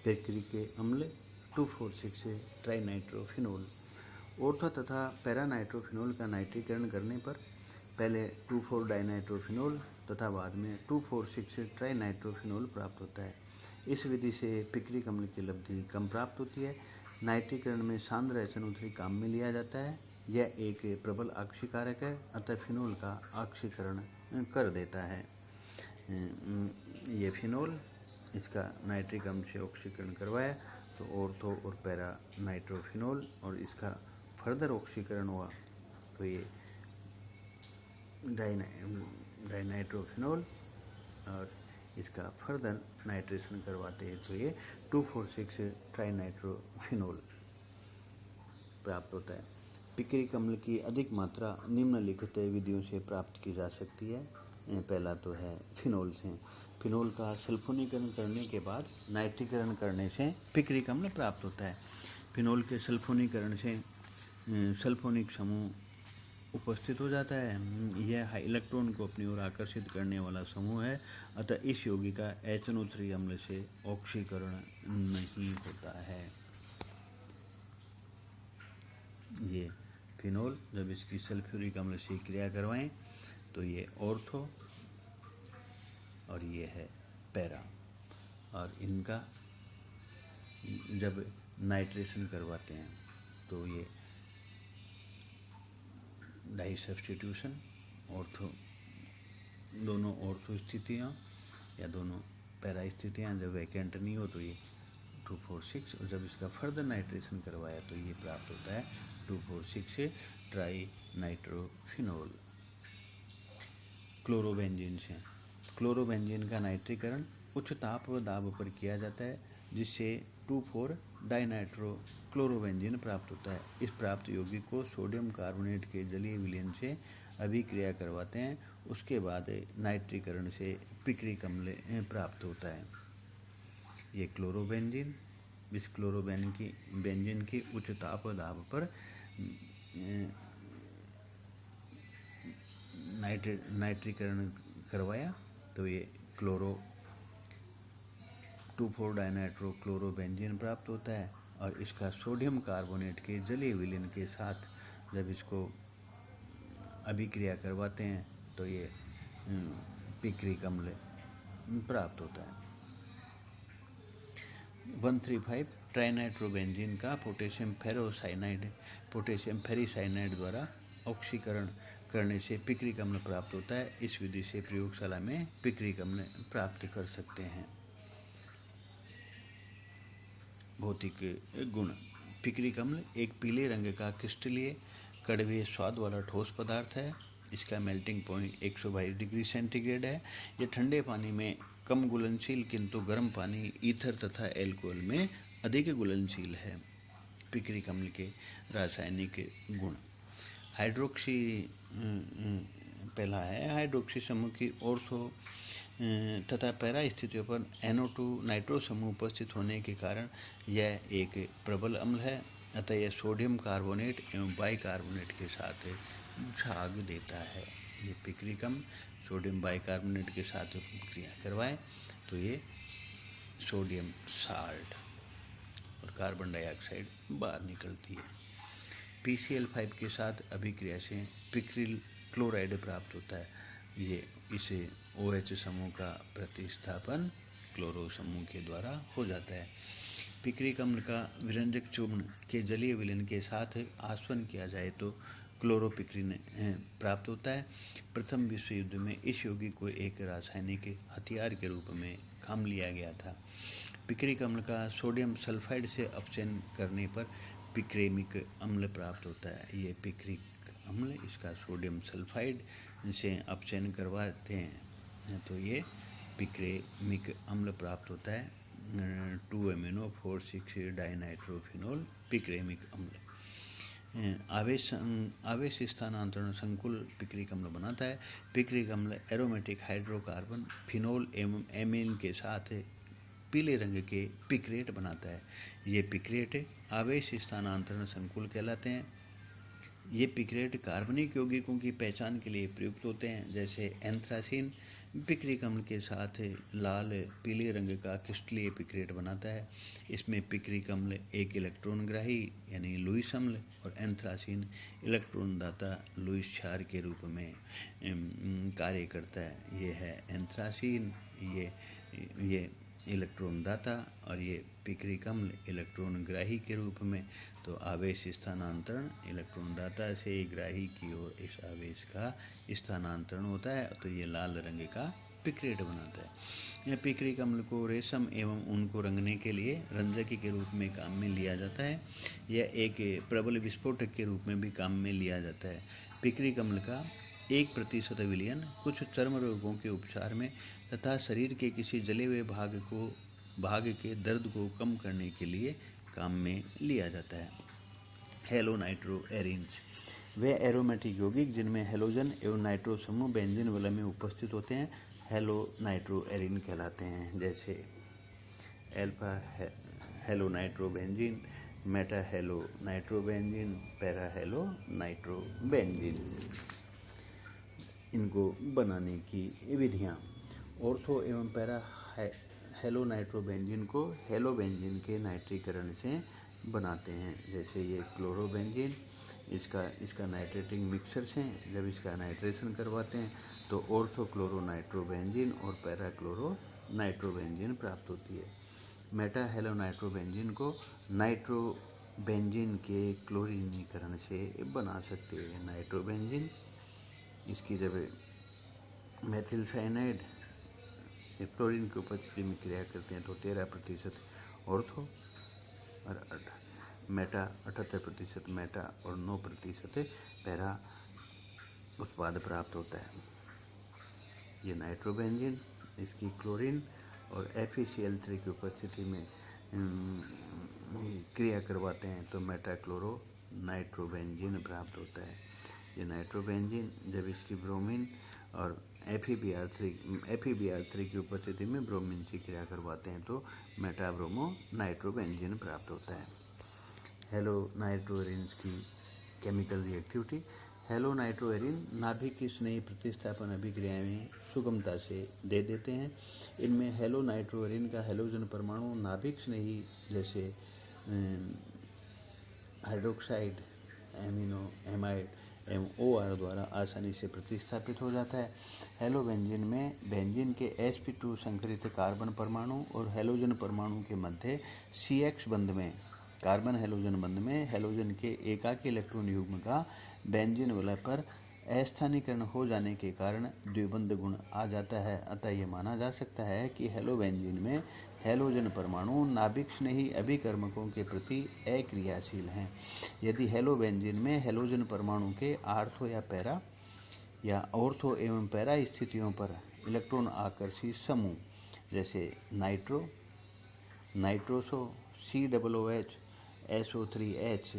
Picric अम्ल 2,4,6 ट्राइनाइट्रोफिनोल। Ortho तथा पैरानाइट्रोफिनोल का नाइट्रीकरण करने पर पहले 2,4 डाइनाइट्रोफिनोल तथा बाद में 2,4,6 ट्राइनाइट्रोफिनोल प्राप्त होता है। इस विधि से पिक्रिक अम्ल की लब्धि कम प्राप्त होती है। नाइट्रीकरण में सांद्र SNO3 काम में लिया जाता है। यह एक प्रबल ऑक्सीकारक है, अतः फिनोल का ऑक्सीकरण कर देता है। ये फिनोल, इसका नाइट्रिक अम्ल से ऑक्सीकरण करवाया तो ऑर्थो और पैरा नाइट्रोफिनोल, और इसका फर्दर ऑक्सीकरण हुआ तो ये डाइनाइट्रोफिनोल, और इसका फर्दर नाइट्रेशन करवाते हैं तो ये 2,4,6 ट्राइनाइट्रोफिनोल प्राप्त होता है। पिक्रिक अम्ल की अधिक मात्रा निम्नलिखित विधियों से प्राप्त की जा सकती है। पहला तो है फिनोल से। फिनोल का सल्फोनीकरण करने के बाद नाइट्रीकरण करने से पिक्रिक अम्ल प्राप्त होता है। फिनोल के सल्फोनीकरण से सल्फोनिक समूह उपस्थित हो जाता है। यह हाई इलेक्ट्रॉन को अपनी ओर आकर्षित करने वाला समूह है, अतः इस यौगिका HNO3 अम्ल से ऑक्सीकरण नहीं होता है। ये फिनोल जब इसकी सल्फ्यूरिक अम्ल से क्रिया करवाएं तो ये ऑर्थो और ये है पैरा, और इनका जब नाइट्रेशन करवाते हैं तो ये डाई सब्स्टिट्यूशन ऑर्थो, दोनों ऑर्थो स्थितियाँ या दोनों पैरा स्थितियाँ जब वैकेंट नहीं हो तो ये 2,4,6, और जब इसका फर्दर नाइट्रेशन करवाया तो ये प्राप्त होता है 2,4,6 ट्राई नाइट्रोफिनोल। क्लोरोबेंजीन से। क्लोरोबेंजीन का नाइट्रीकरण उच्च ताप व दाब पर किया जाता है, जिससे 2,4 डाइनाइट्रो क्लोरोबेंजीन प्राप्त होता है। इस प्राप्त यौगिक को सोडियम कार्बोनेट के जलीय विलयन से अभिक्रिया करवाते हैं। उसके बाद नाइट्रीकरण से पिक्रिक अम्ल प्राप्त होता है। ये क्लोरोबेंजीन, इस क्लोरोबेंजीन की उच्च ताप व दाब पर नाइट्रीकरण करवाया तो ये 2,4 डाइनाइट्रो क्लोरोबेंजीन प्राप्त होता है, और इसका सोडियम कार्बोनेट के जलीय विलयन के साथ जब इसको अभिक्रिया करवाते हैं तो ये पिक्रिक अम्ल प्राप्त होता है। 135 ट्राइनाइट्रोबेंजीन का पोटेशियम फेरिसाइनाइड द्वारा ऑक्सीकरण करने से पिक्रिक अम्ल प्राप्त होता है। इस विधि से प्रयोगशाला में पिक्रिक अम्ल प्राप्त कर सकते हैं। भौतिक गुण। पिक्रिक अम्ल एक पीले रंग का क्रिस्टलीय कड़वे स्वाद वाला ठोस पदार्थ है। इसका मेल्टिंग पॉइंट 122 डिग्री सेंटीग्रेड है। यह ठंडे पानी में कम घुलनशील किंतु गर्म पानी, ईथर तथा एल्कोहल में अधिक घुलनशील है। पिक्रिक अम्ल के रासायनिक गुण। हाइड्रोक्सी, पहला है हाइड्रोक्सी समूह की ऑर्थो तथा पैरा स्थितियों पर NO2 नाइट्रो समूह उपस्थित होने के कारण यह एक प्रबल अम्ल है, अतः यह सोडियम कार्बोनेट एवं बाइकार्बोनेट के साथ झाग देता है। ये पिक्रिक अम्ल सोडियम बाइकार्बोनेट के साथ क्रिया करवाए तो ये सोडियम साल्ट और कार्बन डाइऑक्साइड बाहर निकलती है। PCl5 के साथ अभिक्रिया से पिक्रिल क्लोराइड प्राप्त होता है। ये इसे OH समूह का प्रतिस्थापन क्लोरो समूह के द्वारा हो जाता है। पिक्रिक अम्ल का विरंजक चूर्ण के जलीय विलयन के साथ आसवन किया जाए तो क्लोरोपिक्रिन प्राप्त होता है। प्रथम विश्व युद्ध में इस यौगिक को एक रासायनिक हथियार के रूप में काम लिया गया था। पिक्रिक अम्ल का सोडियम सल्फाइड से अपचयन करने पर पिक्रेमिक अम्ल प्राप्त होता है। ये पिक्रिक अम्ल इसका सोडियम सल्फाइड से अपचयन करवाते हैं तो ये पिक्रेमिक अम्ल प्राप्त होता है। 2-amino-4,6 डाइनाइट्रोफिनोल पिक्रेमिक अम्ल। आवेश स्थानांतरण संकुल पिक्रिक अम्ल बनाता है। पिक्रिक अम्ल एरोमेटिक हाइड्रोकार्बन फिनोल एवं एमीन के साथ पीले रंग के पिक्रेट बनाता है। ये पिक्रेट आवेश स्थानांतरण संकुल कहलाते हैं। ये पिक्रेट कार्बनिक यौगिकों की पहचान के लिए प्रयुक्त होते हैं, जैसे एंथ्रासीन, पिक्रिक अम्ल के साथ लाल पीले रंग का क्रिस्टलीय पिक्रेट बनाता है। इसमें पिक्रिक अम्ल एक इलेक्ट्रॉनग्राही यानी लुईस अम्ल और एंथ्रासीन इलेक्ट्रॉन दाता लुईस क्षार के रूप में कार्य करता है। ये है एंथ्रासीन, ये इलेक्ट्रॉन दाता और ये पिक्रिक अम्ल इलेक्ट्रॉन ग्राही के रूप में। तो आवेश स्थानांतरण इलेक्ट्रॉन दाता से ग्राही की ओर इस आवेश का स्थानांतरण होता है, तो ये लाल रंग का पिक्रेट बनाता है। यह पिक्रिक अम्ल को रेशम एवं ऊन को रंगने के लिए रंजक के रूप में काम में लिया जाता है। यह एक प्रबल विस्फोटक के रूप में भी काम में लिया जाता है। पिक्रिक अम्ल का 1% विलयन कुछ चर्म रोगों के उपचार में तथा शरीर के किसी जले हुए भाग के दर्द को कम करने के लिए काम में लिया जाता है। हेलो नाइट्रो एरिन्स वे एरोमेटिक यौगिक जिनमें हेलोजन एवं नाइट्रो समूह बेंजीन वलय में उपस्थित होते हैं हेलो नाइट्रो एरिन कहलाते हैं। जैसे alpha hello nitro benzene, Meta hello nitro benzene, para hello nitro benzene. इनको बनाने की विधियाँ। ऑर्थो एवं पैरा हेलो नाइट्रो बेंजीन को हेलो बेंजीन के नाइट्रीकरण से बनाते हैं। जैसे ये क्लोरोबेंजीन, इसका नाइट्रेटिंग मिक्सर्स हैं। जब इसका नाइट्रेशन करवाते हैं तो ऑर्थो क्लोरो नाइट्रोबेंजीन और पैरा क्लोरो नाइट्रोबेंजीन प्राप्त होती है। मेटा हेलो नाइट्रोबेंजीन को नाइट्रोबेंजीन के क्लोरीनीकरण से बना सकते हैं। नाइट्रोबेंजीन इसकी जब मेथिल साइनाइड क्लोरीन की उपस्थिति में क्रिया करते हैं तो 13% ऑर्थो और मेटा 78% मेटा और 9% पैरा उत्पाद प्राप्त होता है। ये नाइट्रोबेंजीन इसकी क्लोरीन और FeCl3 की उपस्थिति में क्रिया करवाते हैं तो मेटा क्लोरो नाइट्रोबेंजीन प्राप्त होता है। ये नाइट्रोबेंजीन जब इसकी ब्रोमीन और FeBr3 की उपस्थिति में ब्रोमीन से क्रिया करवाते हैं तो मेटा ब्रोमो नाइट्रोबेंजीन प्राप्त होता है। हेलो नाइट्रोएरिन्स की केमिकल रिएक्टिविटी। हेलो नाइट्रोएरिन नाभिक की स्नेही प्रतिस्थापन अभिक्रियाएं में सुगमता से दे देते हैं। इनमें हेलो नाइट्रोएरिन का हेलोजन परमाणु नाभिक स्नेही जैसे हाइड्रोक्साइड, एमिनो एमाइड एवं OR द्वारा आसानी से प्रतिस्थापित हो जाता है। हेलो बेंजीन में बेंजीन के sp2 संकरित कार्बन परमाणु और हेलोजन परमाणु के मध्य CX बंध में कार्बन हेलोजन बंध में हेलोजन के एकाकी इलेक्ट्रॉन युग्म का बेंजीन वलय पर अस्थानीकरण हो जाने के कारण द्विबंध गुण आ जाता है। अतः यह माना जा सकता है कि हेलो बेंजीन में हेलोजन परमाणु नाभिक स्नेही अभिकर्मकों के प्रति अक्रियाशील हैं। यदि हेलो बेंजीन में हेलोजन परमाणु के आर्थो या पैरा या ऑर्थो एवं पैरा स्थितियों पर इलेक्ट्रॉन आकर्षी समूह जैसे nitro, nitroso, COOH, SO3H,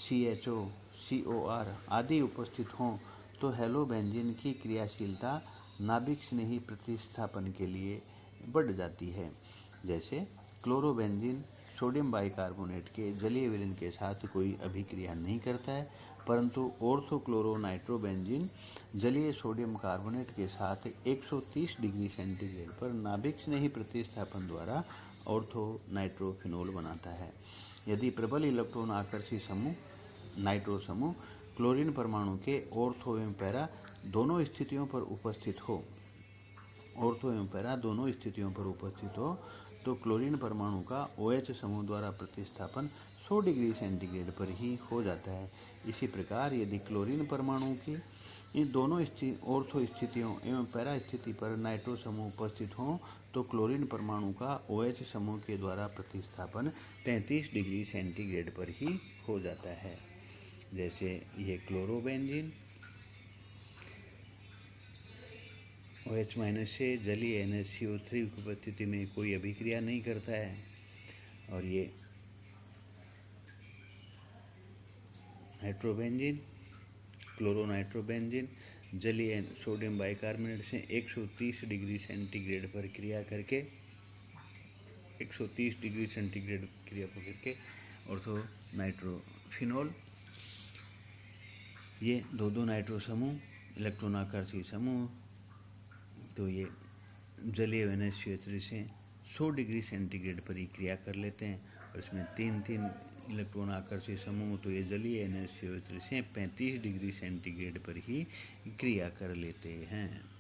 CHO, COR आदि उपस्थित हों तो हेलो बेंजीन की क्रियाशीलता नाभिक स्नेही प्रतिस्थापन के लिए बढ़ जाती है। जैसे क्लोरोबेंजीन सोडियम बाइकार्बोनेट के जलीय विलयन के साथ कोई अभिक्रिया नहीं करता है, परंतु ऑर्थो क्लोरो नाइट्रोबेंजीन जलीय सोडियम कार्बोनेट के साथ 130 डिग्री सेंटीग्रेड पर नाभिक स्नेही प्रतिस्थापन द्वारा ऑर्थो नाइट्रोफिनोल बनाता है। यदि प्रबल इलेक्ट्रॉन आकर्षी समूह नाइट्रो समूह क्लोरीन परमाणु के ऑर्थो एवं पैरा दोनों स्थितियों पर उपस्थित हो तो क्लोरीन परमाणु का OH समूह द्वारा प्रतिस्थापन 100 डिग्री सेंटीग्रेड पर ही हो जाता है। इसी प्रकार यदि क्लोरीन परमाणु की इन दोनों ऑर्थो स्थितियों एवं पैरा स्थिति पर नाइट्रो समूह उपस्थित हों तो क्लोरीन परमाणु का OH समूह के द्वारा प्रतिस्थापन 33 डिग्री सेंटीग्रेड पर ही हो जाता है। जैसे ये क्लोरोबेंजीन OH- से जलीय NaCO3 की उपस्थिति में कोई अभिक्रिया नहीं करता है और ये नाइट्रोबेंजीन क्लोरोनाइट्रोबेंजीन जलीय सोडियम बाइकार्बोनेट से 130 डिग्री सेंटीग्रेड पर क्रिया करके 130 डिग्री सेंटीग्रेड क्रिया करके ऑर्थो नाइट्रोफिनोल ये दो नाइट्रो समूह इलेक्ट्रॉन आकर्षी समूह तो ये जलीय NH से 100 डिग्री सेंटीग्रेड पर ही क्रिया कर लेते हैं और इसमें 3-3 इलेक्ट्रॉन आकर्षित समूह, तो ये जलीय NH से 35 डिग्री सेंटीग्रेड पर ही क्रिया कर लेते हैं।